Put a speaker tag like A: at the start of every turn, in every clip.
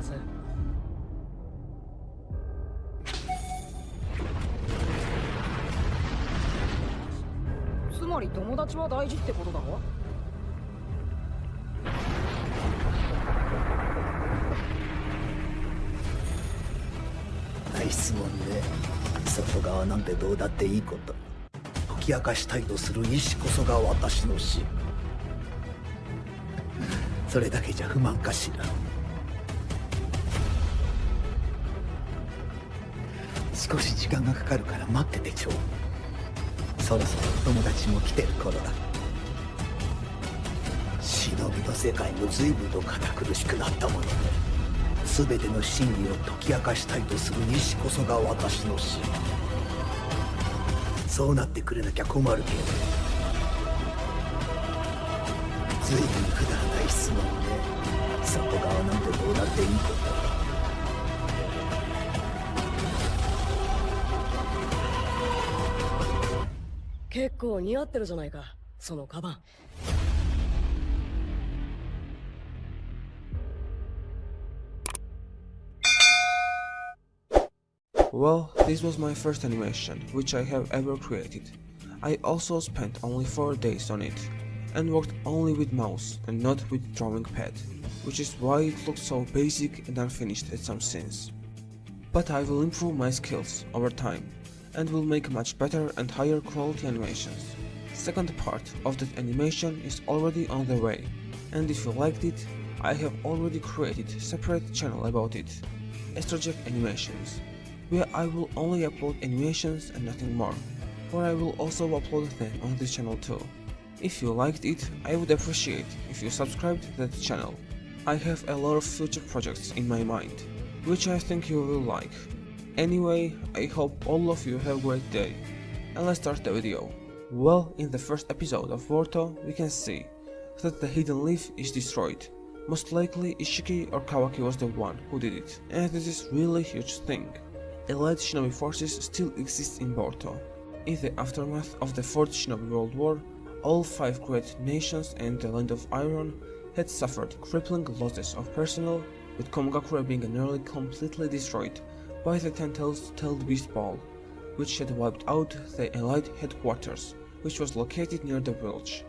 A: せ。つまり友達は大事ってことだろ。
B: ない質問ね。外側なんてどうだっていいこと。解き明かしたいとする意志こそが私の死。それだけじゃ不満かしら。少し時間がかかるから待っててちょう。そろそろ友達も来てる頃だ。忍びの世界も随分と堅苦しくなったもので、全ての真理を解き明かしたいとする意志こそが私の死。そうなってくれなきゃ困るけど。随分くだらない質問ね。外側なんてどうだっていいこと。
A: 結構似合ってるじゃないか、そのカバン。
C: Well, this was my first animation, which I have ever created. I also spent only 4 days on it, and worked only with mouse and not with drawing pad, which is why it looked so basic and unfinished at some scenes. But I will improve my skills over time, and will make much better and higher quality animations. Second part of that animation is already on the way, and if you liked it, I have already created a separate channel about it, Astrojack Animations, where I will only upload animations and nothing more, or I will also upload them on this channel too. If you liked it, I would appreciate if you subscribed to that channel. I have a lot of future projects in my mind, which I think you will like. Anyway, I hope all of you have a great day, and let's start the video. Well, in the first episode of Boruto, we can see that the hidden leaf is destroyed. Most likely Ishiki or Kawaki was the one who did it, and this is really huge thing. Elite shinobi forces still exist in Boruto. In the aftermath of the 4th Shinobi World War, all 5 great nations and the Land of Iron had suffered crippling losses of personnel, with Komagakure being nearly completely destroyed by the 10-tailed beast ball, which had wiped out the Elite headquarters, which was located near the village.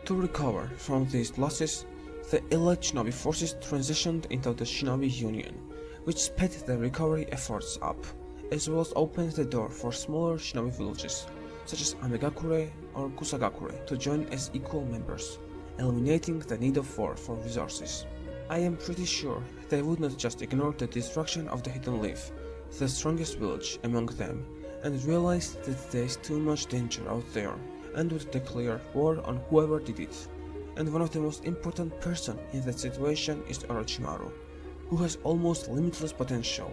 C: To recover from these losses, the Elite Shinobi forces transitioned into the Shinobi Union, which sped the recovery efforts up, as well as opened the door for smaller shinobi villages, such as Amegakure or Kusagakure, to join as equal members, eliminating the need of war for resources. I am pretty sure they would not just ignore the destruction of the Hidden Leaf, the strongest village among them, and realize that there is too much danger out there, and would declare war on whoever did it. And one of the most important person in that situation is Orochimaru, who has almost limitless potential,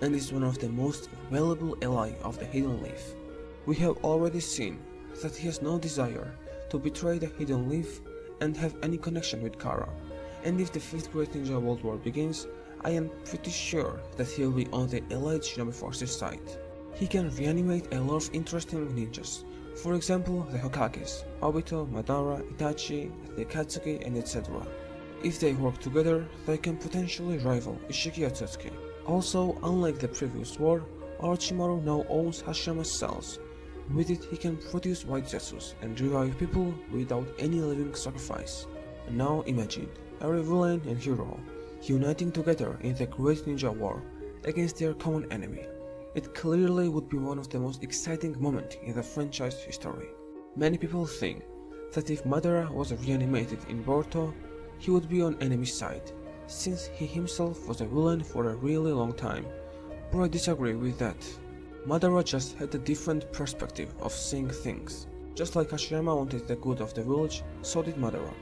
C: and is one of the most valuable ally of the Hidden Leaf. We have already seen that he has no desire to betray the Hidden Leaf and have any connection with Kara, and if the 5th Great Ninja World War begins, I am pretty sure that he will be on the Elite Shinobi Forces side. He can reanimate a lot of interesting ninjas, for example the Hokages, Obito, Madara, Itachi, the Akatsuki, and etc. If they work together, they can potentially rival Ishiki Atsuki. Also, unlike the previous war, Orochimaru now owns Hashirama's cells. With it, he can produce white Zetsus and revive people without any living sacrifice. And now imagine every villain and hero uniting together in the Great Ninja War against their common enemy. It clearly would be one of the most exciting moments in the franchise history. Many people think that if Madara was reanimated in Boruto, he would be on enemy side, since he himself was a villain for a really long time, but I disagree with that. Madara just had a different perspective of seeing things. Just like Hashirama wanted the good of the village, so did Madara.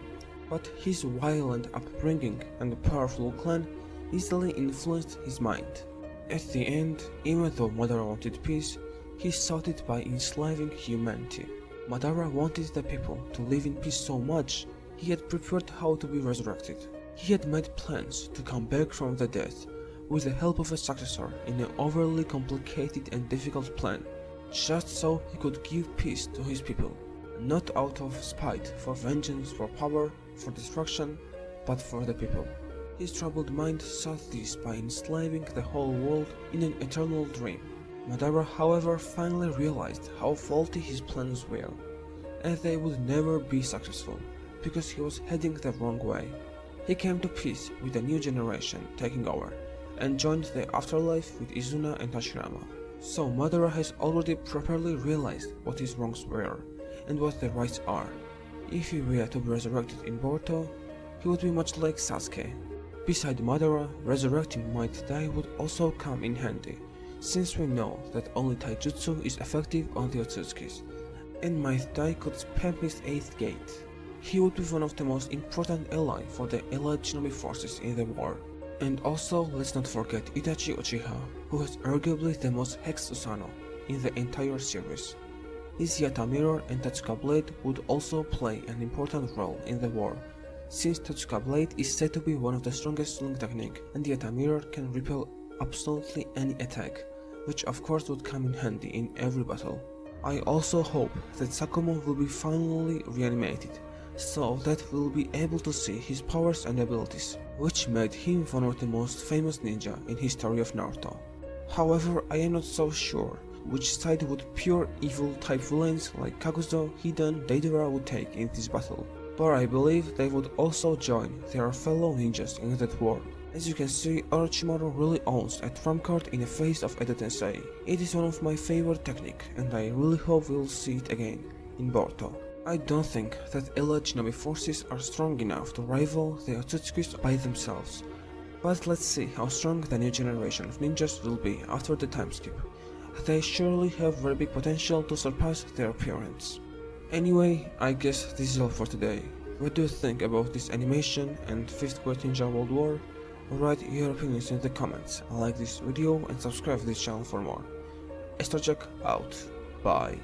C: But his violent upbringing and powerful clan easily influenced his mind. At the end, even though Madara wanted peace, he sought it by enslaving humanity. Madara wanted the people to live in peace so much, he had prepared how to be resurrected. He had made plans to come back from the dead with the help of a successor in an overly complicated and difficult plan, just so he could give peace to his people, not out of spite, for vengeance, for power, for destruction, but for the people. His troubled mind sought this by enslaving the whole world in an eternal dream. Wamادارا, however, finally realized how faulty his plans were, and they would never be successful, because he was heading the wrong way. He came to peace with the new generation taking over, and joined the afterlife with Izuna and Hashirama. So Wamádárا has already properly realized what his wrongs were, and what the rights are. If he were to be resurrected in Boruto, he would be much like Sasuke. Beside Wamádárا, resurrecting Might Dai would also come in handy, since we know that only taijutsu is effective on the Otsutskis, and Might Dai could spam his 8th gate. He would be one of the most important allies for the allied shinobi forces in the war. And also, let's not forget Itachi Uchiha, who has arguably the most Hex Susanoo in the entire series. His Yata Mirror and Totsuka Blade would also play an important role in the war, since Totsuka Blade is said to be one of the strongest sling technique, and Yata Mirror can repel absolutely any attack, which of course would come in handy in every battle. I also hope that Sakumo will be finally reanimated, so that we'll be able to see his powers and abilities, which made him one of the most famous ninja in history of Naruto. However, I am not so sure which side would pure evil type villains like Kakuzo, Hidan, Deidara would take in this battle, but I believe they would also join their fellow ninjas in that war. As you can see, Orochimaru really owns a trump card in the face of Edo Tensei. It is one of my favorite technique, and I really hope we'll see it again in Boruto. I don't think that allied shinobi forces are strong enough to rival the Otsutskis by themselves, but let's see how strong the new generation of ninjas will be after the time skip. They surely have very big potential to surpass their parents. Anyway, I guess this is all for today. What do you think about this animation and 5th Great Ninja World War? Write your opinions in the comments, like this video and subscribe to this channel for more. Jack out. Bye.